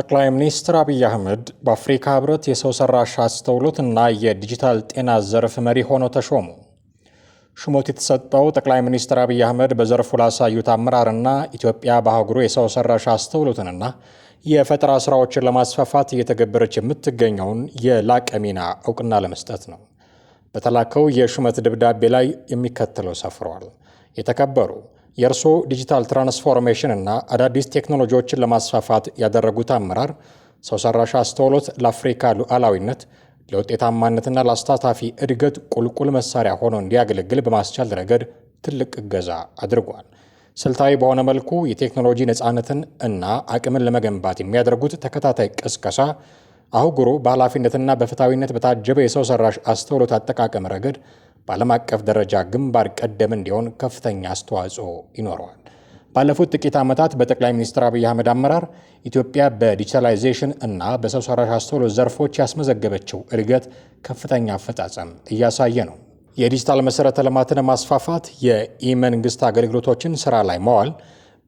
ጠቅላይ ሚኒስትር አብይ አህመድ በአፍሪካ ህብረት የሰው ሰራሽ አስተውሎት እና የዲጂታል ጤና ዘርፍ መሪ ሆነው ተሾሙ። ሹመቱ የተሰጠው ጠቅላይ ሚኒስትር አብይ አህመድ በዘርፉ ላሳዩት አመራርና ኢትዮጵያ በአህጉሩ የሰው ሰራሽ አስተውሎትንና የፈጠራ ስራዎችን ለማስፋፋት እየተገበረች የምትገኘውን የላቀ ሚና እውቅና ለመስጠት ነው። በተላከው የሹመት ደብዳቤ ላይ የሚከተለው ሰፍሯል። የተከበሩ የእርስዎ ዲጂታል ትራንስፎርሜሽን እና አዳዲስ ቴክኖሎጂዎችን ለማስፋፋት ያደረጉት አመራር ሰው ሰራሽ አስተውሎት ለአፍሪካ ሉዓላዊነት፣ ለውጤታማነትና ለአሳታፊ እድገት ቁልቁል መሳሪያ ሆኖ እንዲያገለግል በማስቻል ረገድ ትልቅ እገዛ አድርጓል። ስልታዊ በሆነ መልኩ የቴክኖሎጂ ነፃነትን እና አቅምን ለመገንባት የሚያደርጉት ተከታታይ ቅስቀሳ አህጉሩ በኃላፊነትና በፍትሐዊነት በታጀበ የሰው ሰራሽ አስተውሎት አጠቃቀም ረገድ በዓለም አቀፍ ደረጃ ግንባር ቀደም እንዲሆን ከፍተኛ አስተዋጽኦ ይኖረዋል። ባለፉት ጥቂት ዓመታት በጠቅላይ ሚኒስትር አብይ አህመድ አመራር ኢትዮጵያ በዲጂታላይዜሽን እና በሰው ሰራሽ አስተውሎት ዘርፎች ያስመዘገበችው እድገት ከፍተኛ አፈጻጸም እያሳየ ነው። የዲጂታል መሠረተ ልማትን ማስፋፋት፣ የኢ-መንግስት አገልግሎቶችን ሥራ ላይ መዋል፣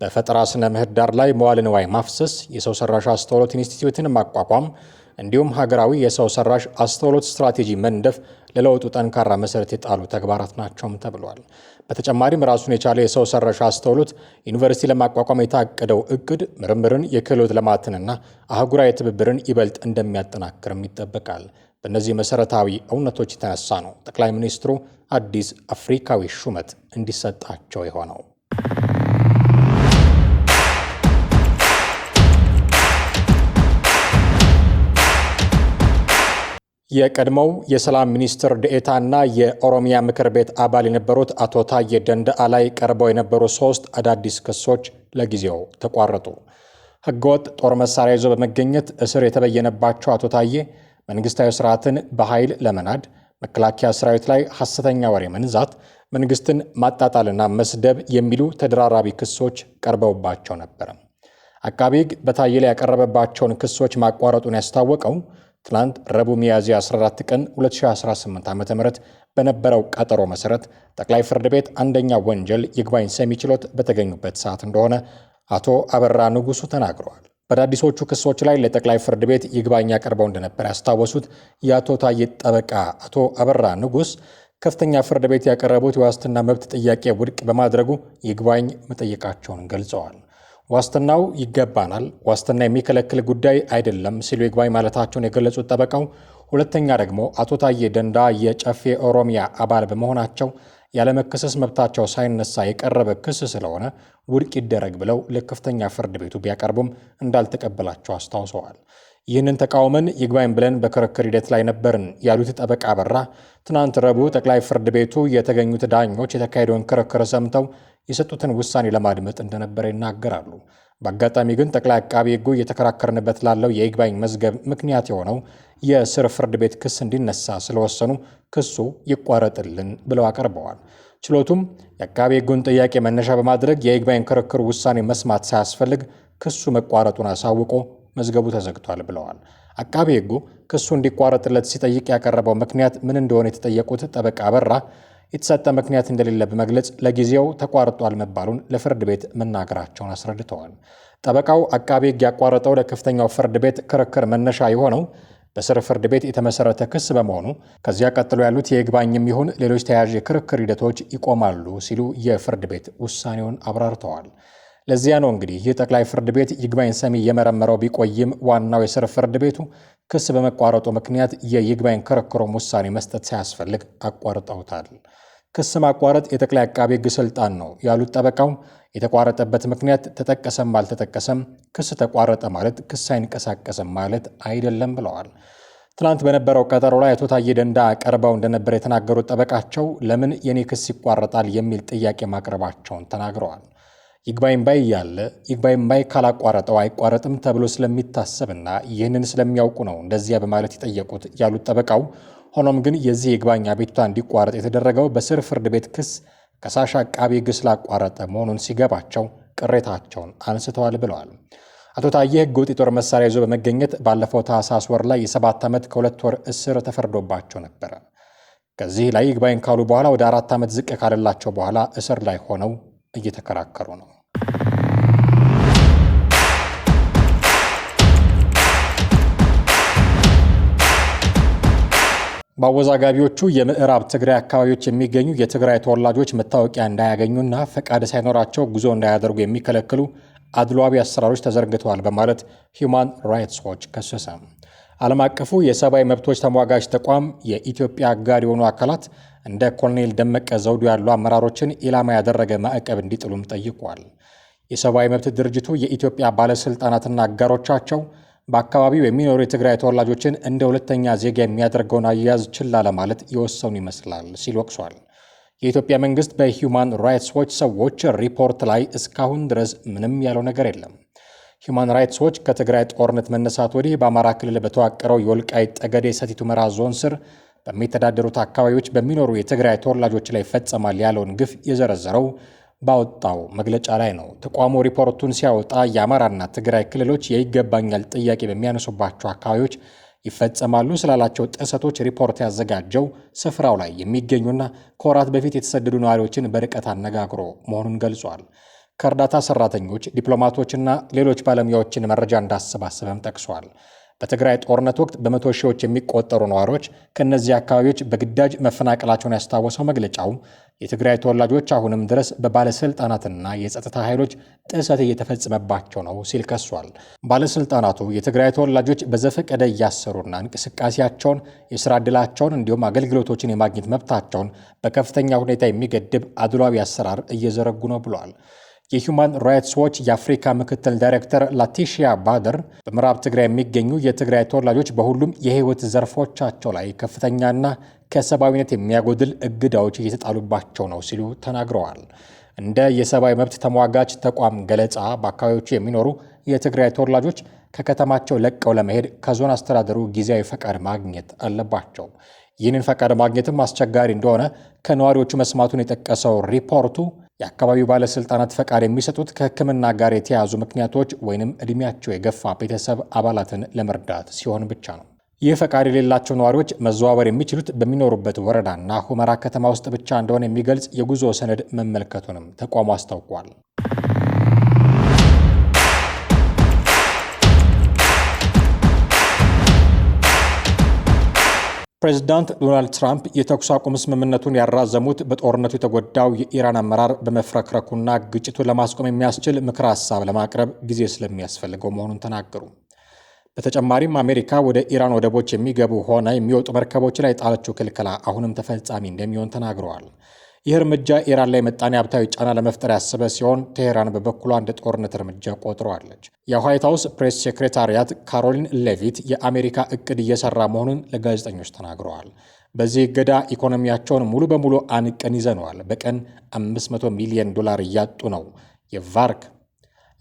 በፈጠራ ስነ ምህዳር ላይ መዋዕለ ንዋይ ማፍሰስ፣ የሰው ሰራሽ አስተውሎት ኢንስቲትዩትን ማቋቋም እንዲሁም ሀገራዊ የሰው ሰራሽ አስተውሎት ስትራቴጂ መንደፍ ለለውጡ ጠንካራ መሰረት የጣሉ ተግባራት ናቸውም ተብሏል። በተጨማሪም ራሱን የቻለ የሰው ሰራሽ አስተውሎት ዩኒቨርሲቲ ለማቋቋም የታቀደው እቅድ ምርምርን፣ የክህሎት ልማትንና አህጉራዊ ትብብርን ይበልጥ እንደሚያጠናክርም ይጠበቃል። በእነዚህ መሰረታዊ እውነቶች የተነሳ ነው ጠቅላይ ሚኒስትሩ አዲስ አፍሪካዊ ሹመት እንዲሰጣቸው የሆነው። የቀድሞው የሰላም ሚኒስትር ዴኤታና የኦሮሚያ ምክር ቤት አባል የነበሩት አቶ ታዬ ደንደአ ላይ ቀርበው የነበሩ 3 አዳዲስ ክሶች ለጊዜው ተቋረጡ። ህገወጥ ጦር መሳሪያ ይዞ በመገኘት እስር የተበየነባቸው አቶ ታዬ መንግስታዊ ስርዓትን በኃይል ለመናድ፣ መከላከያ ሰራዊት ላይ ሐሰተኛ ወሬ መንዛት፣ መንግስትን ማጣጣልና መስደብ የሚሉ ተደራራቢ ክሶች ቀርበውባቸው ነበር። አቃቤ ሕግ በታዬ ላይ ያቀረበባቸውን ክሶች ማቋረጡን ያስታወቀው ትናንት ረቡዕ ሚያዝያ 14 ቀን 2018 ዓ.ም በነበረው ቀጠሮ መሰረት ጠቅላይ ፍርድ ቤት አንደኛ ወንጀል ይግባኝ ሰሚ ችሎት በተገኙበት ሰዓት እንደሆነ አቶ አበራ ንጉሱ ተናግረዋል። በአዳዲሶቹ ክሶች ላይ ለጠቅላይ ፍርድ ቤት ይግባኝ ያቀርበው እንደነበር ያስታወሱት የአቶ ታዬ ጠበቃ አቶ አበራ ንጉስ ከፍተኛ ፍርድ ቤት ያቀረቡት የዋስትና መብት ጥያቄ ውድቅ በማድረጉ ይግባኝ መጠየቃቸውን ገልጸዋል። ዋስትናው ይገባናል፣ ዋስትና የሚከለክል ጉዳይ አይደለም ሲሉ ይግባኝ ማለታቸውን የገለጹት ጠበቃው ሁለተኛ ደግሞ አቶ ታዬ ደንደአ የጨፌ ኦሮሚያ አባል በመሆናቸው ያለመከሰስ መብታቸው ሳይነሳ የቀረበ ክስ ስለሆነ ውድቅ ይደረግ ብለው ለከፍተኛ ፍርድ ቤቱ ቢያቀርቡም እንዳልተቀበላቸው አስታውሰዋል። ይህንን ተቃውመን ይግባኝ ብለን በክርክር ሂደት ላይ ነበርን ያሉት ጠበቃ አበራ ትናንት ረቡዕ ጠቅላይ ፍርድ ቤቱ የተገኙት ዳኞች የተካሄደውን ክርክር ሰምተው የሰጡትን ውሳኔ ለማድመጥ እንደነበረ ይናገራሉ። በአጋጣሚ ግን ጠቅላይ አቃቤ ሕጉ እየተከራከርንበት ላለው የይግባኝ መዝገብ ምክንያት የሆነው የስር ፍርድ ቤት ክስ እንዲነሳ ስለወሰኑ ክሱ ይቋረጥልን ብለው አቀርበዋል። ችሎቱም የአቃቤ ሕጉን ጥያቄ መነሻ በማድረግ የይግባኝ ክርክር ውሳኔ መስማት ሳያስፈልግ ክሱ መቋረጡን አሳውቆ መዝገቡ ተዘግቷል ብለዋል። አቃቤ ሕጉ ክሱ እንዲቋረጥለት ሲጠይቅ ያቀረበው ምክንያት ምን እንደሆነ የተጠየቁት ጠበቃ አበራ የተሰጠ ምክንያት እንደሌለ በመግለጽ ለጊዜው ተቋርጧል መባሉን ለፍርድ ቤት መናገራቸውን አስረድተዋል። ጠበቃው አቃቤ ሕግ ያቋረጠው ለከፍተኛው ፍርድ ቤት ክርክር መነሻ የሆነው በስር ፍርድ ቤት የተመሰረተ ክስ በመሆኑ ከዚያ ቀጥሎ ያሉት የይግባኝም ይሁን ሌሎች ተያያዥ የክርክር ሂደቶች ይቆማሉ ሲሉ የፍርድ ቤት ውሳኔውን አብራርተዋል። ለዚያ ነው እንግዲህ ይህ ጠቅላይ ፍርድ ቤት ይግባኝ ሰሚ የመረመረው ቢቆይም ዋናው የስር ፍርድ ቤቱ ክስ በመቋረጡ ምክንያት የይግባኝ ክርክሩም ውሳኔ መስጠት ሳያስፈልግ አቋርጠውታል። ክስ ማቋረጥ የጠቅላይ አቃቤ ሕግ ስልጣን ነው ያሉት ጠበቃው የተቋረጠበት ምክንያት ተጠቀሰም አልተጠቀሰም ክስ ተቋረጠ ማለት ክስ አይንቀሳቀስም ማለት አይደለም ብለዋል። ትናንት በነበረው ቀጠሮ ላይ አቶ ታዬ ደንደአ ቀርበው እንደነበር የተናገሩት ጠበቃቸው ለምን የኔ ክስ ይቋረጣል የሚል ጥያቄ ማቅረባቸውን ተናግረዋል። ይግባኝ ባይ ያለ ይግባኝ ባይ ካላቋረጠው አይቋረጥም ተብሎ ስለሚታሰብና ይህንን ስለሚያውቁ ነው እንደዚያ በማለት የጠየቁት ያሉት ጠበቃው ሆኖም ግን የዚህ ይግባኝ አቤቱታ እንዲቋረጥ የተደረገው በስር ፍርድ ቤት ክስ ከሳሽ አቃቤ ሕግ ስላቋረጠ መሆኑን ሲገባቸው ቅሬታቸውን አንስተዋል ብለዋል። አቶ ታዬ ሕገወጥ የጦር መሳሪያ ይዞ በመገኘት ባለፈው ታህሳስ ወር ላይ የ7 ዓመት ከ2 ወር እስር ተፈርዶባቸው ነበረ። ከዚህ ላይ ይግባኝ ካሉ በኋላ ወደ 4 ዓመት ዝቅ ካለላቸው በኋላ እስር ላይ ሆነው እየተከራከሩ ነው። በአወዛጋቢዎቹ የምዕራብ ትግራይ አካባቢዎች የሚገኙ የትግራይ ተወላጆች መታወቂያ እንዳያገኙና ፈቃድ ሳይኖራቸው ጉዞ እንዳያደርጉ የሚከለክሉ አድሏዊ አሰራሮች ተዘርግተዋል በማለት ሂውማን ራይትስ ዎች ከሰሰ። ዓለም አቀፉ የሰብአዊ መብቶች ተሟጋች ተቋም የኢትዮጵያ አጋር የሆኑ አካላት እንደ ኮሎኔል ደመቀ ዘውዱ ያሉ አመራሮችን ኢላማ ያደረገ ማዕቀብ እንዲጥሉም ጠይቋል። የሰብአዊ መብት ድርጅቱ የኢትዮጵያ ባለሥልጣናትና አጋሮቻቸው በአካባቢው የሚኖሩ የትግራይ ተወላጆችን እንደ ሁለተኛ ዜጋ የሚያደርገውን አያያዝ ችላ ለማለት የወሰኑ ይመስላል ሲል ወቅሷል። የኢትዮጵያ መንግሥት በሂውማን ራይትስ ዎች ሰዎች ሪፖርት ላይ እስካሁን ድረስ ምንም ያለው ነገር የለም። ሂውማን ራይትስ ዎች ከትግራይ ጦርነት መነሳት ወዲህ በአማራ ክልል በተዋቀረው የወልቃይት ጠገዴ ሰቲት ሁመራ ዞን ስር በሚተዳደሩት አካባቢዎች በሚኖሩ የትግራይ ተወላጆች ላይ ይፈጸማል ያለውን ግፍ የዘረዘረው ባወጣው መግለጫ ላይ ነው። ተቋሙ ሪፖርቱን ሲያወጣ የአማራና ትግራይ ክልሎች የይገባኛል ጥያቄ በሚያነሱባቸው አካባቢዎች ይፈጸማሉ ስላላቸው ጥሰቶች ሪፖርት ያዘጋጀው ስፍራው ላይ የሚገኙና ከወራት በፊት የተሰደዱ ነዋሪዎችን በርቀት አነጋግሮ መሆኑን ገልጿል። ከእርዳታ ሰራተኞች፣ ዲፕሎማቶችና ሌሎች ባለሙያዎችን መረጃ እንዳሰባሰበም ጠቅሷል። በትግራይ ጦርነት ወቅት በመቶ ሺዎች የሚቆጠሩ ነዋሪዎች ከእነዚህ አካባቢዎች በግዳጅ መፈናቀላቸውን ያስታወሰው መግለጫው የትግራይ ተወላጆች አሁንም ድረስ በባለስልጣናትና የጸጥታ ኃይሎች ጥሰት እየተፈጸመባቸው ነው ሲል ከሷል። ባለስልጣናቱ የትግራይ ተወላጆች በዘፈቀደ እያሰሩና እንቅስቃሴያቸውን፣ የስራ ዕድላቸውን እንዲሁም አገልግሎቶችን የማግኘት መብታቸውን በከፍተኛ ሁኔታ የሚገድብ አድሏዊ አሰራር እየዘረጉ ነው ብሏል። የሂውማን ራይትስ ዎች የአፍሪካ ምክትል ዳይሬክተር ላቲሺያ ባደር በምዕራብ ትግራይ የሚገኙ የትግራይ ተወላጆች በሁሉም የህይወት ዘርፎቻቸው ላይ ከፍተኛና ከሰብአዊነት የሚያጎድል እገዳዎች እየተጣሉባቸው ነው ሲሉ ተናግረዋል። እንደ የሰብአዊ መብት ተሟጋች ተቋም ገለጻ በአካባቢዎቹ የሚኖሩ የትግራይ ተወላጆች ከከተማቸው ለቀው ለመሄድ ከዞን አስተዳደሩ ጊዜያዊ ፈቃድ ማግኘት አለባቸው። ይህንን ፈቃድ ማግኘትም አስቸጋሪ እንደሆነ ከነዋሪዎቹ መስማቱን የጠቀሰው ሪፖርቱ የአካባቢው ባለስልጣናት ፈቃድ የሚሰጡት ከሕክምና ጋር የተያያዙ ምክንያቶች ወይንም ዕድሜያቸው የገፋ ቤተሰብ አባላትን ለመርዳት ሲሆን ብቻ ነው። ይህ ፈቃድ የሌላቸው ነዋሪዎች መዘዋወር የሚችሉት በሚኖሩበት ወረዳና ሁመራ ከተማ ውስጥ ብቻ እንደሆነ የሚገልጽ የጉዞ ሰነድ መመልከቱንም ተቋሙ አስታውቋል። ፕሬዚዳንት ዶናልድ ትራምፕ የተኩስ አቁም ስምምነቱን ያራዘሙት በጦርነቱ የተጎዳው የኢራን አመራር በመፍረክረኩና ግጭቱን ለማስቆም የሚያስችል ምክረ ሀሳብ ለማቅረብ ጊዜ ስለሚያስፈልገው መሆኑን ተናገሩ። በተጨማሪም አሜሪካ ወደ ኢራን ወደቦች የሚገቡ ሆነ የሚወጡ መርከቦች ላይ የጣለችው ክልከላ አሁንም ተፈጻሚ እንደሚሆን ተናግረዋል። ይህ እርምጃ ኢራን ላይ ምጣኔ ሀብታዊ ጫና ለመፍጠር ያሰበ ሲሆን ቴሄራን በበኩሏ እንደ ጦርነት እርምጃ ቆጥረዋለች። የዋይት ሀውስ ፕሬስ ሴክሬታሪያት ካሮሊን ሌቪት የአሜሪካ እቅድ እየሰራ መሆኑን ለጋዜጠኞች ተናግረዋል። በዚህ እገዳ ኢኮኖሚያቸውን ሙሉ በሙሉ አንቀን ይዘነዋል፣ በቀን $500 ሚሊዮን እያጡ ነው፣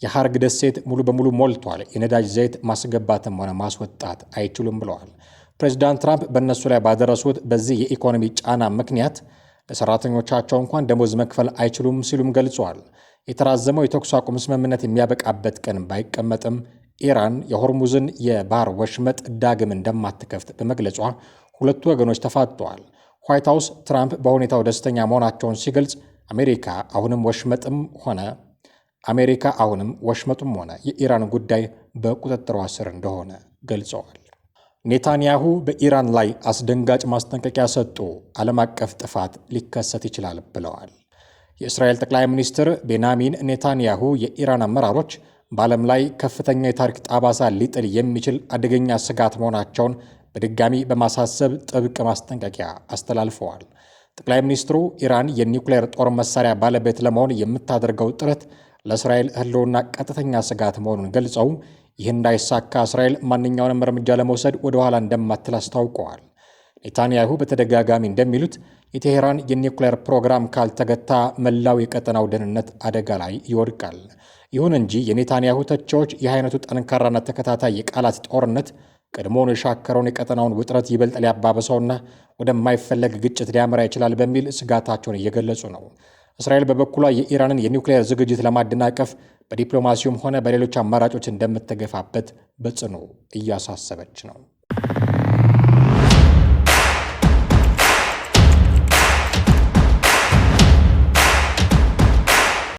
የሃርግ ደሴት ሙሉ በሙሉ ሞልቷል፣ የነዳጅ ዘይት ማስገባትም ሆነ ማስወጣት አይችሉም ብለዋል። ፕሬዚዳንት ትራምፕ በእነሱ ላይ ባደረሱት በዚህ የኢኮኖሚ ጫና ምክንያት ለሰራተኞቻቸው እንኳን ደሞዝ መክፈል አይችሉም ሲሉም ገልጿል። የተራዘመው የተኩስ አቁም ስምምነት የሚያበቃበት ቀን ባይቀመጥም ኢራን የሆርሙዝን የባህር ወሽመጥ ዳግም እንደማትከፍት በመግለጿ ሁለቱ ወገኖች ተፋጠዋል። ዋይት ሀውስ ትራምፕ በሁኔታው ደስተኛ መሆናቸውን ሲገልጽ አሜሪካ አሁንም ወሽመጡም ሆነ የኢራን ጉዳይ በቁጥጥሯ ስር እንደሆነ ገልጸዋል። ኔታንያሁ በኢራን ላይ አስደንጋጭ ማስጠንቀቂያ ሰጡ። ዓለም አቀፍ ጥፋት ሊከሰት ይችላል ብለዋል። የእስራኤል ጠቅላይ ሚኒስትር ቤንያሚን ኔታንያሁ የኢራን አመራሮች በዓለም ላይ ከፍተኛ የታሪክ ጠባሳ ሊጥል የሚችል አደገኛ ስጋት መሆናቸውን በድጋሚ በማሳሰብ ጥብቅ ማስጠንቀቂያ አስተላልፈዋል። ጠቅላይ ሚኒስትሩ ኢራን የኒውክሌር ጦር መሳሪያ ባለቤት ለመሆን የምታደርገው ጥረት ለእስራኤል ሕልውና ቀጥተኛ ስጋት መሆኑን ገልጸው ይህ እንዳይሳካ እስራኤል ማንኛውንም እርምጃ ለመውሰድ ወደ ኋላ እንደማትል አስታውቀዋል። ኔታንያሁ በተደጋጋሚ እንደሚሉት የቴሄራን የኒውክሌር ፕሮግራም ካልተገታ መላው የቀጠናው ደህንነት አደጋ ላይ ይወድቃል። ይሁን እንጂ የኔታንያሁ ተቺዎች ይህ አይነቱ ጠንካራና ተከታታይ የቃላት ጦርነት ቀድሞውን የሻከረውን የቀጠናውን ውጥረት ይበልጥ ሊያባብሰውና ወደማይፈለግ ግጭት ሊያመራ ይችላል በሚል ስጋታቸውን እየገለጹ ነው። እስራኤል በበኩሏ የኢራንን የኒውክሌር ዝግጅት ለማደናቀፍ በዲፕሎማሲውም ሆነ በሌሎች አማራጮች እንደምትገፋበት በጽኑ እያሳሰበች ነው።